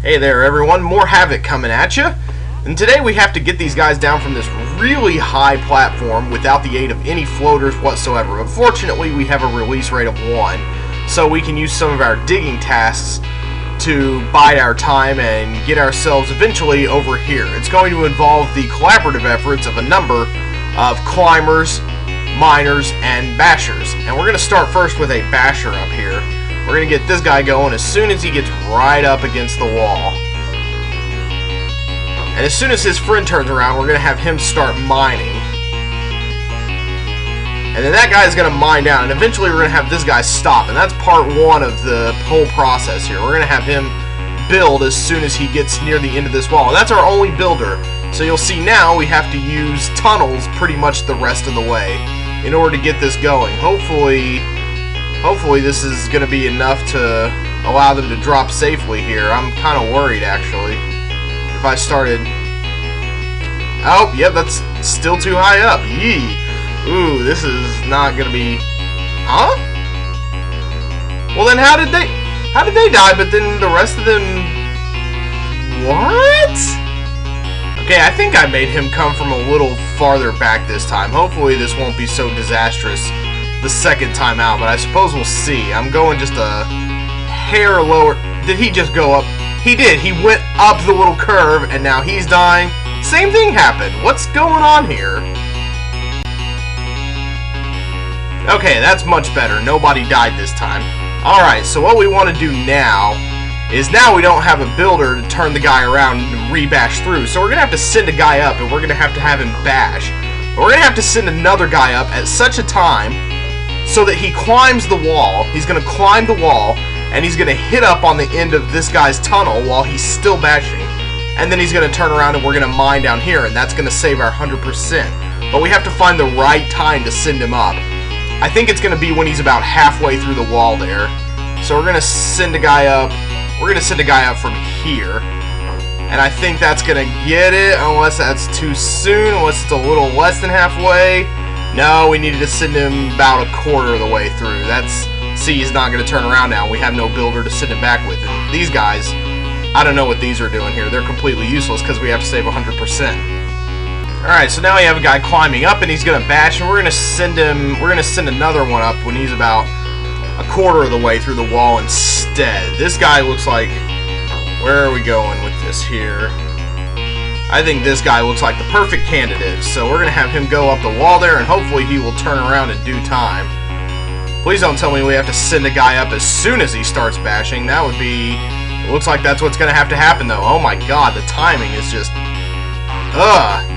Hey there everyone, more Havoc coming at you. And today we have to get these guys down from this really high platform without the aid of any floaters whatsoever. Unfortunately, we have a release rate of 1, so we can use some of our digging tasks to bide our time and get ourselves eventually over here. It's going to involve the collaborative efforts of a number of climbers, miners, and bashers. And we're going to start first with a basher up here. We're going to get this guy going as soon as he gets right up against the wall. And as soon as his friend turns around, we're going to have him start mining. And then that guy is going to mine down, and eventually we're going to have this guy stop. And that's part 1 of the whole process here. We're going to have him build as soon as he gets near the end of this wall. And that's our only builder. So you'll see now we have to use tunnels pretty much the rest of the way in order to get this going. Hopefully this is going to be enough to allow them to drop safely here. I'm kind of worried, actually. If I started... Oh, yep, that's still too high up. Yee. Ooh, this is not going to be... Huh? Well, then how did they die, but then the rest of them... What? Okay, I think I made him come from a little farther back this time. Hopefully this won't be so disastrous the second time out, but I suppose we'll see. I'm going just a hair lower. Did he just go up? He did. He went up the little curve, and now he's dying. Same thing happened. What's going on here? Okay, that's much better. Nobody died this time. Alright, so what we want to do now is now we don't have a builder to turn the guy around and re-bash through, so we're going to have to send a guy up, and we're going to have him bash. But we're going to have to send another guy up at such a time so that he climbs the wall. He's going to climb the wall, and he's going to hit up on the end of this guy's tunnel while he's still bashing. And then he's going to turn around and we're going to mine down here, and that's going to save our 100%. But we have to find the right time to send him up. I think it's going to be when he's about halfway through the wall there. So we're going to send a guy up. We're going to send a guy up from here. And I think that's going to get it, unless that's too soon, unless it's a little less than halfway. No, we needed to send him about a quarter of the way through. See, he's not going to turn around now. We have no builder to send him back with. And these guys, I don't know what these are doing here. They're completely useless because we have to save 100%. Alright, so now we have a guy climbing up and he's going to bash, and we're going to send another one up when he's about a quarter of the way through the wall instead. This guy looks like... Where are we going with this here? I think this guy looks like the perfect candidate, so we're going to have him go up the wall there, and hopefully he will turn around in due time. Please don't tell me we have to send a guy up as soon as he starts bashing. That would be... It looks like that's what's going to have to happen, though. Oh my god, the timing is just...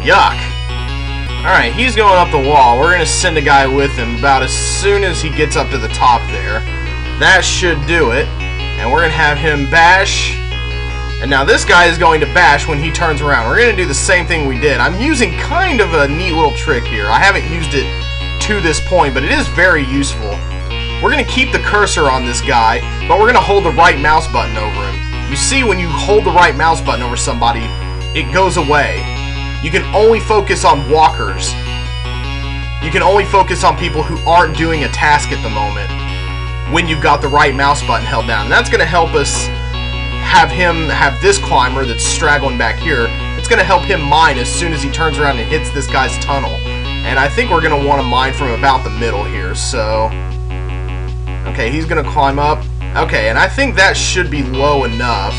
yuck. Alright, he's going up the wall. We're going to send a guy with him about as soon as he gets up to the top there. That should do it. And we're going to have him bash... And now this guy is going to bash when he turns around. We're going to do the same thing we did. I'm using kind of a neat little trick here. I haven't used it to this point, but it is very useful. We're going to keep the cursor on this guy, but we're going to hold the right mouse button over him. You see, when you hold the right mouse button over somebody, it goes away. You can only focus on walkers. You can only focus on people who aren't doing a task at the moment when you've got the right mouse button held down. And that's going to help us have this climber that's straggling back here. It's going to help him mine as soon as he turns around and hits this guy's tunnel. And I think we're going to want to mine from about the middle here, so... Okay, he's going to climb up. Okay, and I think that should be low enough.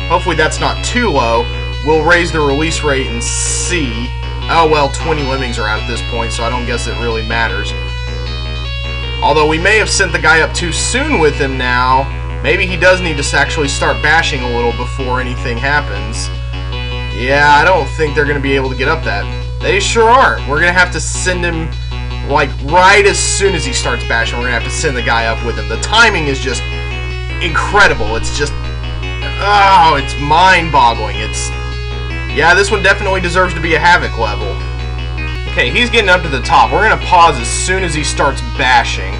Hopefully that's not too low. We'll raise the release rate and see. Oh, well, 20 lemmings are out at this point, so I don't guess it really matters. Although we may have sent the guy up too soon with him now. Maybe he does need to actually start bashing a little before anything happens. Yeah, I don't think they're going to be able to get up that. They sure aren't. We're going to have to send him, like, right as soon as he starts bashing. We're going to have to send the guy up with him. The timing is just incredible. It's just... Oh, it's mind-boggling. Yeah, this one definitely deserves to be a Havoc level. Okay, he's getting up to the top. We're going to pause as soon as he starts bashing.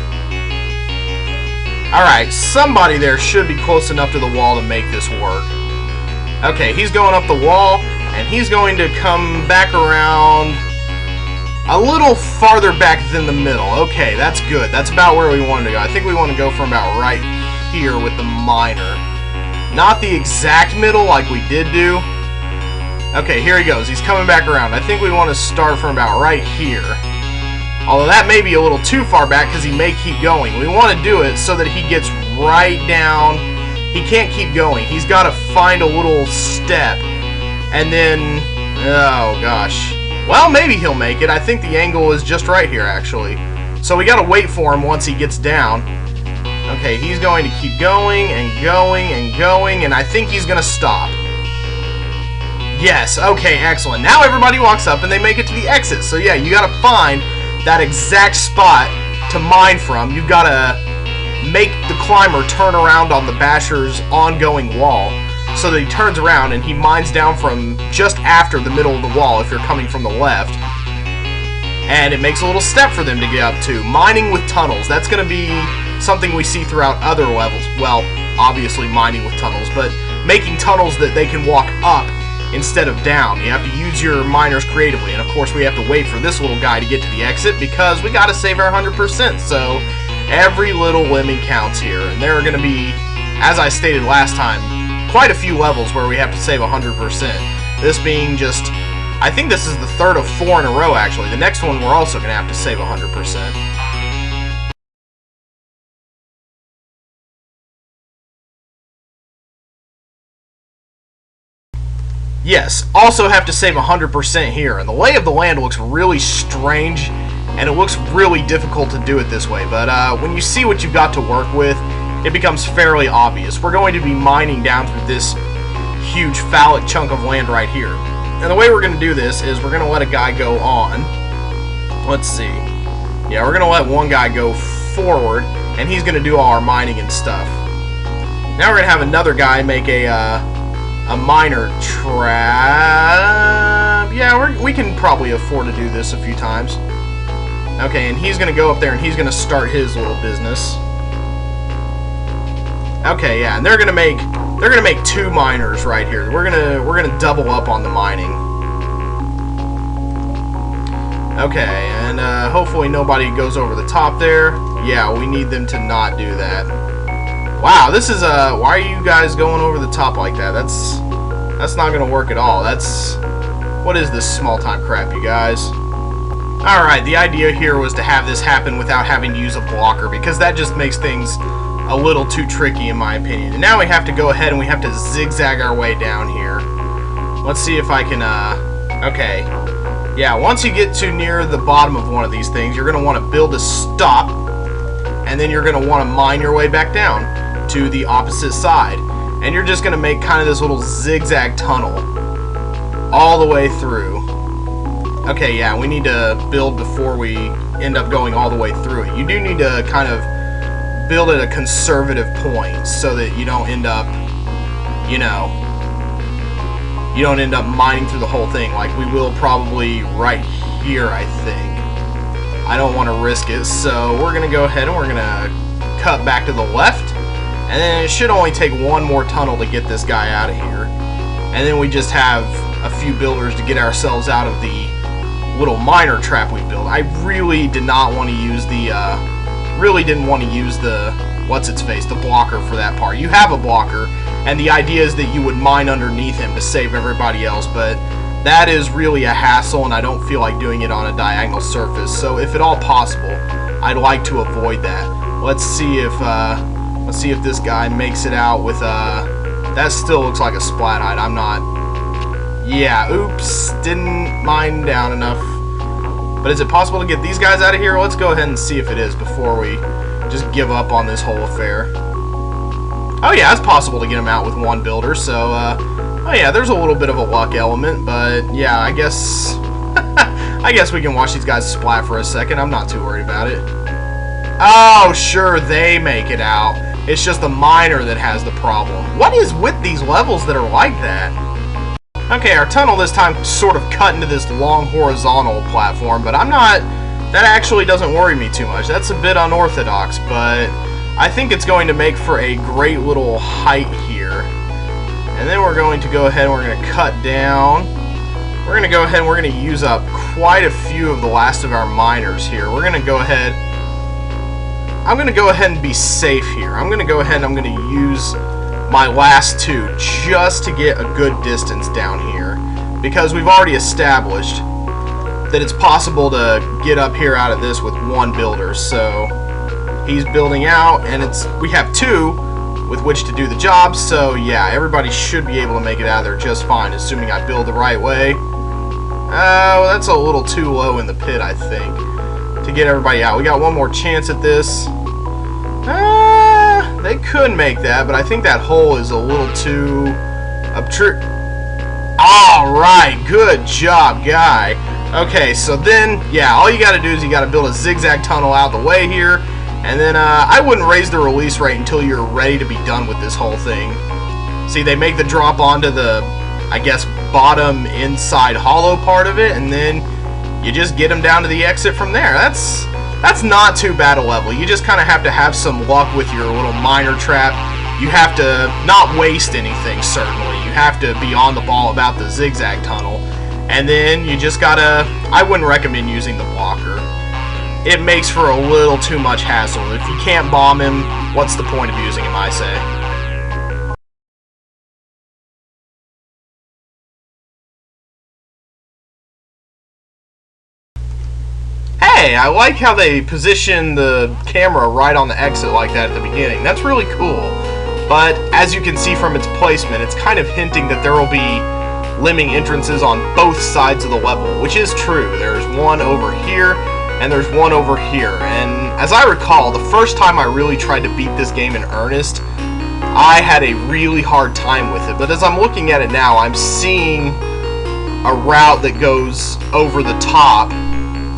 Alright, somebody there should be close enough to the wall to make this work. Okay, he's going up the wall, and he's going to come back around a little farther back than the middle. Okay, that's good. That's about where we wanted to go. I think we want to go from about right here with the miner. Not the exact middle like we did do. Okay, here he goes. He's coming back around. I think we want to start from about right here. Although that may be a little too far back because he may keep going. We want to do it so that he gets right down. He can't keep going. He's got to find a little step. And then, oh gosh. Well, maybe he'll make it. I think the angle is just right here, actually. So we got to wait for him once he gets down. Okay, he's going to keep going and going and going, and I think he's going to stop. Yes, okay, excellent. Now everybody walks up and they make it to the exit. So yeah, you got to find that exact spot to mine from. You've got to make the climber turn around on the basher's ongoing wall so that he turns around and he mines down from just after the middle of the wall if you're coming from the left. And it makes a little step for them to get up to. Mining with tunnels. That's going to be something we see throughout other levels. Well, obviously mining with tunnels, but making tunnels that they can walk up instead of down. You have to use your miners creatively. And of course we have to wait for this little guy to get to the exit because we got to save our 100%. So every little lemming counts here. And there are going to be, as I stated last time, quite a few levels where we have to save 100%. This being just, I think this is the third of 4 in a row, actually. The next one we're also going to have to save 100%. Yes, also have to save 100% here. And the lay of the land looks really strange, and it looks really difficult to do it this way. But when you see what you've got to work with, it becomes fairly obvious. We're going to be mining down through this huge phallic chunk of land right here. And the way we're going to do this is we're going to let a guy go on. Let's see. Yeah, we're going to let one guy go forward, and he's going to do all our mining and stuff. Now we're going to have another guy make a miner trap. Yeah, we can probably afford to do this a few times. Okay, and he's going to go up there and he's going to start his little business. Okay, yeah, and they're gonna make 2 miners right here. We're gonna double up on the mining. Okay, and hopefully nobody goes over the top there. Yeah, we need them to not do that. Wow, this is why are you guys going over the top like that? That's not gonna work at all. What is this small time crap, you guys? Alright, the idea here was to have this happen without having to use a blocker, because that just makes things a little too tricky in my opinion. And now we have to go ahead and we have to zigzag our way down here. Let's see if I can, okay. Yeah, once you get to near the bottom of one of these things, you're going to want to build a stop, and then you're going to want to mine your way back down to the opposite side. And you're just going to make kind of this little zigzag tunnel all the way through. Okay, yeah, we need to build before we end up going all the way through it. You do need to kind of build at a conservative point so that you don't end up, you don't end up mining through the whole thing like we will probably right here, I think. I don't want to risk it, so we're going to go ahead and we're going to cut back to the left, and then it should only take one more tunnel to get this guy out of here. And then we just have a few builders to get ourselves out of the little miner trap we built. I really did not want to use the what's-its-face, the blocker for that part. You have a blocker, and the idea is that you would mine underneath him to save everybody else, but that is really a hassle, and I don't feel like doing it on a diagonal surface. So if at all possible, I'd like to avoid that. Let's see if this guy makes it out with that still looks like a splat height. I'm not. Yeah, oops, didn't mine down enough. But is it possible to get these guys out of here? Let's go ahead and see if it is before we just give up on this whole affair. Oh yeah, it's possible to get them out with one builder, so, oh yeah, there's a little bit of a luck element, but yeah, I guess, I guess we can watch these guys splat for a second. I'm not too worried about it. Oh, sure, they make it out. It's just the miner that has the problem. What is with these levels that are like that? Okay, our tunnel this time sort of cut into this long horizontal platform, but that actually doesn't worry me too much. That's a bit unorthodox, but I think it's going to make for a great little height here. And then we're going to go ahead and we're going to cut down. We're going to go ahead and we're going to use up quite a few of the last of our miners here. We're going to go ahead. I'm going to go ahead and be safe here. I'm going to go ahead and I'm going to use my last two just to get a good distance down here, because we've already established that it's possible to get up here out of this with one builder. So he's building out, and we have two with which to do the job. So yeah, everybody should be able to make it out of there just fine, assuming I build the right way. Oh, that's a little too low in the pit, I think, to get everybody out. We got one more chance at this. They could make that, but I think that hole is a little too obtrusive. Alright, good job, guy. Okay, so then, yeah, all you gotta do is you gotta build a zigzag tunnel out the way here, and then I wouldn't raise the release rate until you're ready to be done with this whole thing. See, they make the drop onto the, I guess, bottom inside hollow part of it, and then you just get them down to the exit from there. That's not too bad a level. You just kind of have to have some luck with your little miner trap. You have to not waste anything, certainly. You have to be on the ball about the zigzag tunnel. And then you just gotta... I wouldn't recommend using the blocker. It makes for a little too much hassle. If you can't bomb him, what's the point of using him, I say? Hey, I like how they position the camera right on the exit like that at the beginning. That's really cool. But as you can see from its placement, it's kind of hinting that there will be lemming entrances on both sides of the level, which is true. There's one over here, and there's one over here. And as I recall, the first time I really tried to beat this game in earnest, I had a really hard time with it. But as I'm looking at it now, I'm seeing a route that goes over the top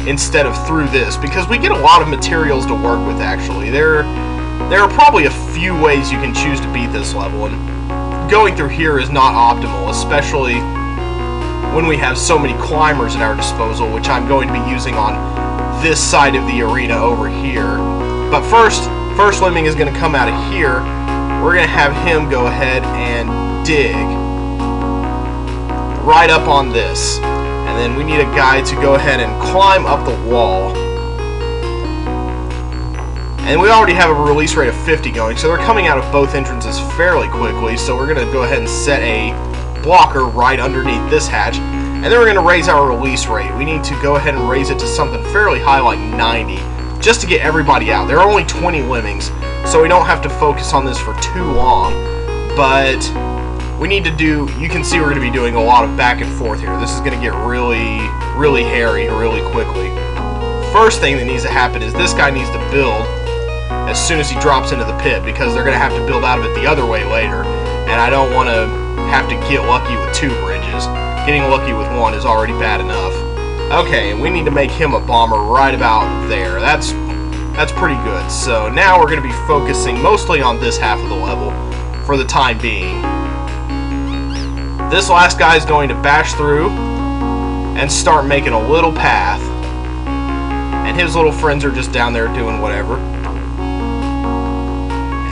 instead of through this, because we get a lot of materials to work with. Actually, there are probably a few ways you can choose to beat this level, and going through here is not optimal, especially when we have so many climbers at our disposal, which I'm going to be using on this side of the arena over here. But first Lemming is going to come out of here. We're going to have him go ahead and dig right up on this. And then we need a guy to go ahead and climb up the wall. And we already have a release rate of 50 going, so they're coming out of both entrances fairly quickly. So we're going to go ahead and set a blocker right underneath this hatch. And then we're going to raise our release rate. We need to go ahead and raise it to something fairly high, like 90, just to get everybody out. There are only 20 lemmings, so we don't have to focus on this for too long. But we need to do, you can see we're going to be doing a lot of back and forth here. This is going to get really, really hairy really quickly. First thing that needs to happen is this guy needs to build as soon as he drops into the pit, because they're going to have to build out of it the other way later, and I don't want to have to get lucky with two bridges. Getting lucky with one is already bad enough. Okay, and we need to make him a bomber right about there. That's pretty good. So now we're going to be focusing mostly on this half of the level for the time being. This last guy is going to bash through and start making a little path. And his little friends are just down there doing whatever.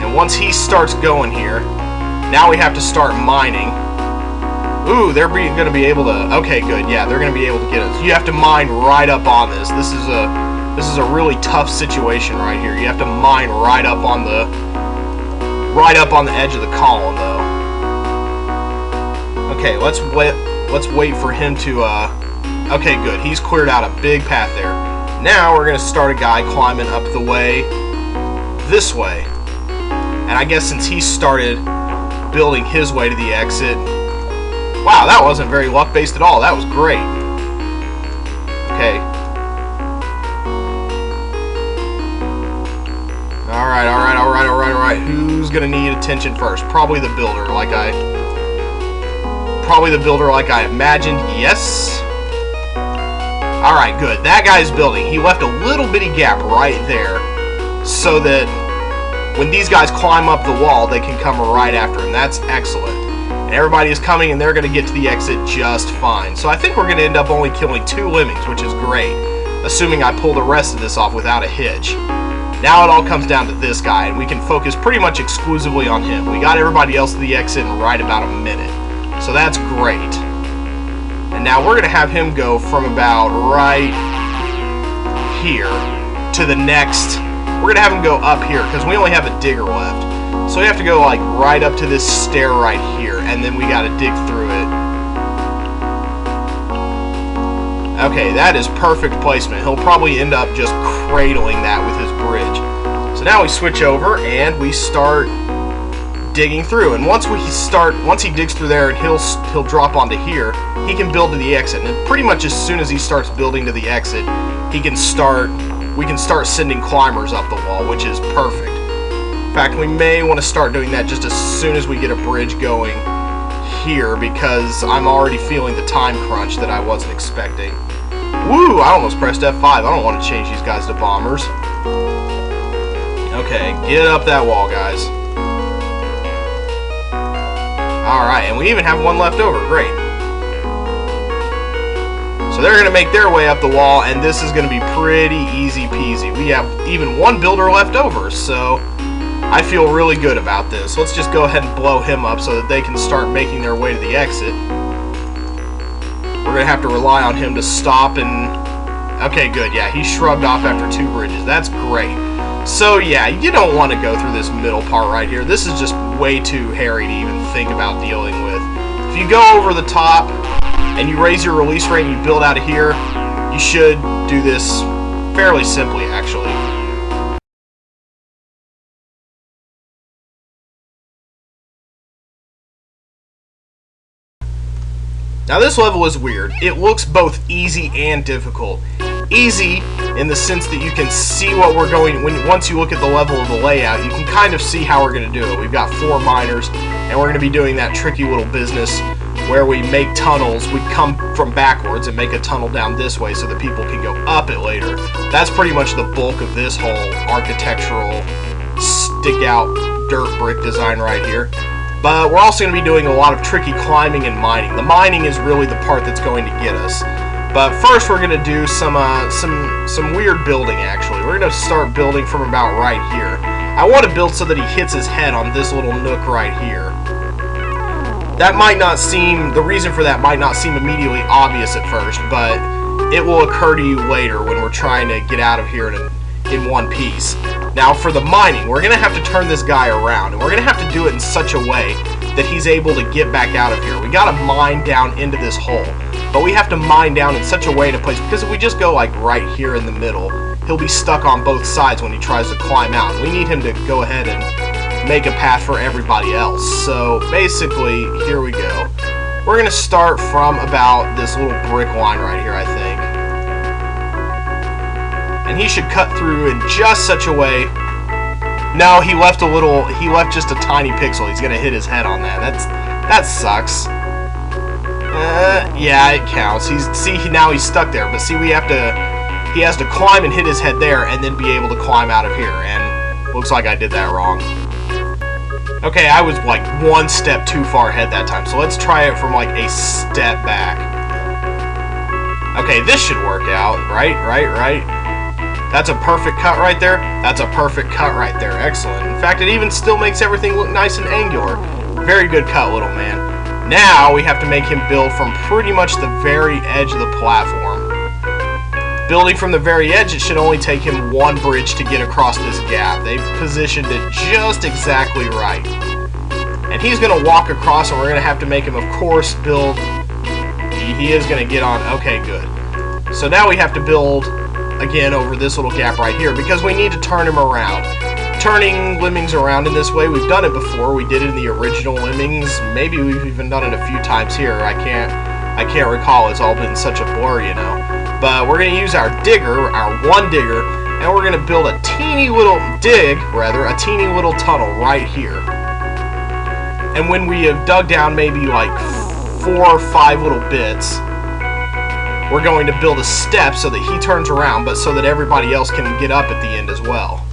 And once he starts going here, now we have to start mining. Ooh, they're going to be able to... Okay, good. Yeah, they're going to be able to get us. You have to mine right up on this. This is a really tough situation right here. You have to mine right up on the edge of the column, though. Okay, let's wait for him to, okay, good. He's cleared out a big path there. Now we're going to start a guy climbing up the way this way. And I guess since he started building his way to the exit... Wow, that wasn't very luck-based at all. That was great. Okay. Alright. Who's going to need attention first? Probably the builder, like I imagined. Yes. Alright, good. That guy's building. He left a little bitty gap right there so that when these guys climb up the wall, they can come right after him. That's excellent. And everybody is coming, and they're going to get to the exit just fine. So I think we're going to end up only killing 2 lemmings, which is great, assuming I pull the rest of this off without a hitch. Now it all comes down to this guy, and we can focus pretty much exclusively on him. We got everybody else to the exit in right about a minute. So that's great. And now we're going to have him go from about right here to the next. We're going to have him go up here because we only have a digger left. So we have to go like right up to this stair right here, and then we gotta dig through it. Okay, that is perfect placement. He'll probably end up just cradling that with his bridge. So now we switch over and we start digging through. And once he digs through there and he'll drop onto here, he can build to the exit. And pretty much as soon as he starts building to the exit, we can start sending climbers up the wall, which is perfect. In fact, we may want to start doing that just as soon as we get a bridge going here, because I'm already feeling the time crunch that I wasn't expecting. Woo! I almost pressed F5. I don't want to change these guys to bombers. Okay, get up that wall, guys. Alright, and we even have one left over. Great. So they're going to make their way up the wall, and this is going to be pretty easy peasy. We have even one builder left over, so I feel really good about this. Let's just go ahead and blow him up so that they can start making their way to the exit. We're going to have to rely on him to stop and... Okay, good. Yeah, he shrugged off after 2 bridges. That's great. So, yeah, you don't want to go through this middle part right here. This is just way too hairy to even think about dealing with. If you go over the top and you raise your release rate and you build out of here, you should do this fairly simply, actually. Now this level is weird. It looks both easy and difficult. Easy in the sense that you can see what we're going, once you look at the level of the layout, you can kind of see how we're going to do it. We've got 4 miners, and we're going to be doing that tricky little business where we make tunnels. We come from backwards and make a tunnel down this way so that people can go up it later. That's pretty much the bulk of this whole architectural stick-out dirt brick design right here. But we're also going to be doing a lot of tricky climbing and mining. The mining is really the part that's going to get us. But first we're going to do some weird building, actually. We're going to start building from about right here. I want to build so that he hits his head on this little nook right here. That might not seem, the reason for that might not seem immediately obvious at first, but it will occur to you later when we're trying to get out of here in one piece. Now for the mining, we're going to have to turn this guy around, and we're going to have to do it in such a way that he's able to get back out of here. We got to mine down into this hole, but we have to mine down in such a way in a place, because if we just go like right here in the middle, he'll be stuck on both sides when he tries to climb out. We need him to go ahead and make a path for everybody else. So basically, here we go. We're going to start from about this little brick line right here, I think. And he should cut through in just such a way. No, he left just a tiny pixel. He's gonna hit his head on that. That sucks. Yeah, it counts. Now he's stuck there. But see, he has to climb and hit his head there, and then be able to climb out of here. And looks like I did that wrong. Okay, I was like 1 step too far ahead that time. So let's try it from like a step back. Okay, this should work out. Right. That's a perfect cut right there. That's a perfect cut right there. Excellent. In fact, it even still makes everything look nice and angular. Very good cut, little man. Now we have to make him build from pretty much the very edge of the platform. Building from the very edge, it should only take him 1 bridge to get across this gap. They've positioned it just exactly right. And he's going to walk across, and we're going to have to make him, of course, build... He is going to get on... Okay, good. So now we have to build... again over this little gap right here, because we need to turn him around. Turning Lemmings around in this way, we've done it before. We did it in the original Lemmings. Maybe we've even done it a few times here. I can't recall. It's all been such a blur, you know. But we're going to use our digger, our 1 digger, and we're going to build a teeny little tunnel right here. And when we have dug down maybe like 4 or 5 little bits, we're going to build a step so that he turns around, but so that everybody else can get up at the end as well.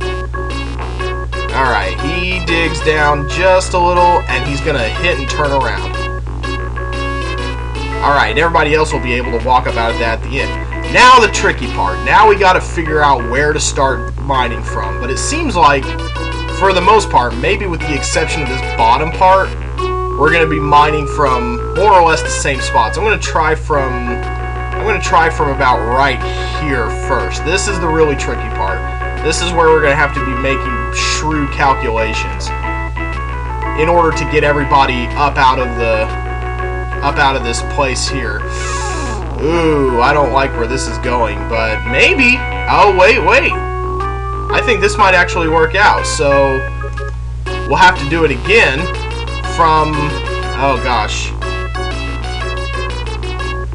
Alright, he digs down just a little, and he's going to hit and turn around. Alright, everybody else will be able to walk up out of that at the end. Now the tricky part. Now we got to figure out where to start mining from. But it seems like, for the most part, maybe with the exception of this bottom part, we're going to be mining from more or less the same spots. I'm going to try from about right here first. This is the really tricky part. This is where we're going to have to be making shrewd calculations. in order to get everybody up out of this place here. Ooh, I don't like where this is going, but maybe. Oh, wait. I think this might actually work out, so we'll have to do it again from... Oh, gosh.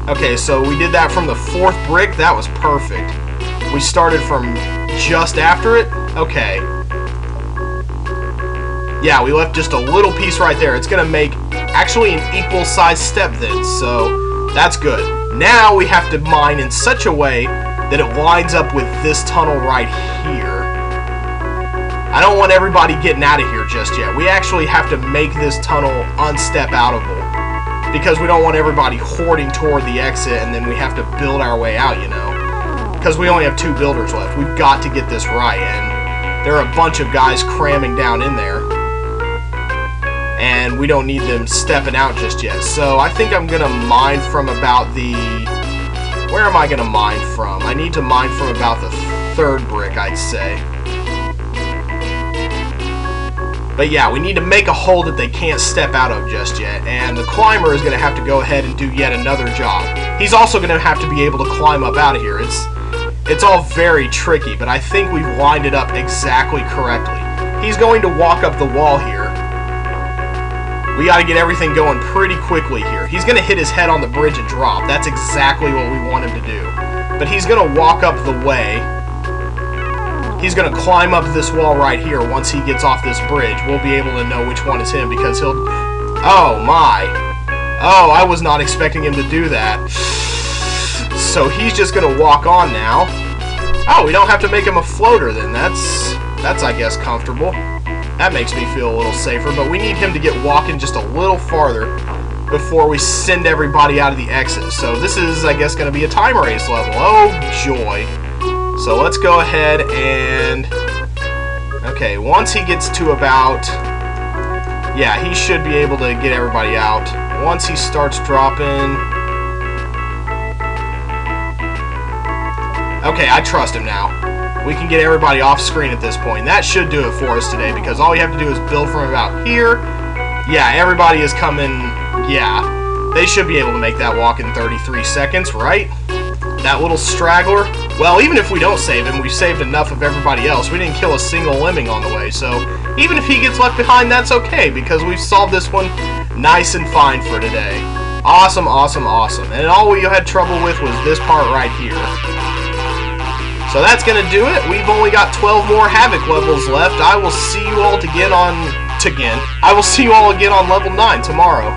Okay, so we did that from the 4th brick. That was perfect. We started from just after it? Okay. Yeah, we left just a little piece right there. It's going to make actually an equal size step then, so that's good. Now we have to mine in such a way that it lines up with this tunnel right here. I don't want everybody getting out of here just yet. We actually have to make this tunnel unstep-outable, because we don't want everybody hoarding toward the exit and then we have to build our way out, you know. Because we only have 2 builders left. We've got to get this right, and there are a bunch of guys cramming down in there. And we don't need them stepping out just yet. So I think I'm going to mine from about the... Where am I going to mine from? I need to mine from about the 3rd brick, I'd say. But yeah, we need to make a hole that they can't step out of just yet. And the climber is going to have to go ahead and do yet another job. He's also going to have to be able to climb up out of here. It's all very tricky, but I think we've lined it up exactly correctly. He's going to walk up the wall here. We got to get everything going pretty quickly here. He's going to hit his head on the bridge and drop. That's exactly what we want him to do. But he's going to walk up the way. He's going to climb up this wall right here. Once he gets off this bridge, we'll be able to know which one is him, because he'll... Oh, my. Oh, I was not expecting him to do that. So he's just going to walk on now. Oh, we don't have to make him a floater then. That's I guess, comfortable. That makes me feel a little safer, but we need him to get walking just a little farther before we send everybody out of the exit. So this is, I guess, going to be a time race level. Oh, joy. So let's go ahead and... Okay, once he gets to about... Yeah, he should be able to get everybody out. Once he starts dropping... Okay, I trust him now. We can get everybody off screen at this point. That should do it for us today, because all we have to do is build from about here. Yeah, everybody is coming. Yeah, they should be able to make that walk in 33 seconds, right? That little straggler. Well, even if we don't save him, we've saved enough of everybody else. We didn't kill a single lemming on the way, so even if he gets left behind, that's okay, because we've solved this one nice and fine for today. Awesome, awesome, awesome. And all we had trouble with was this part right here. So that's going to do it. We've only got 12 more Havoc levels left. I will see you all again on level 9 tomorrow.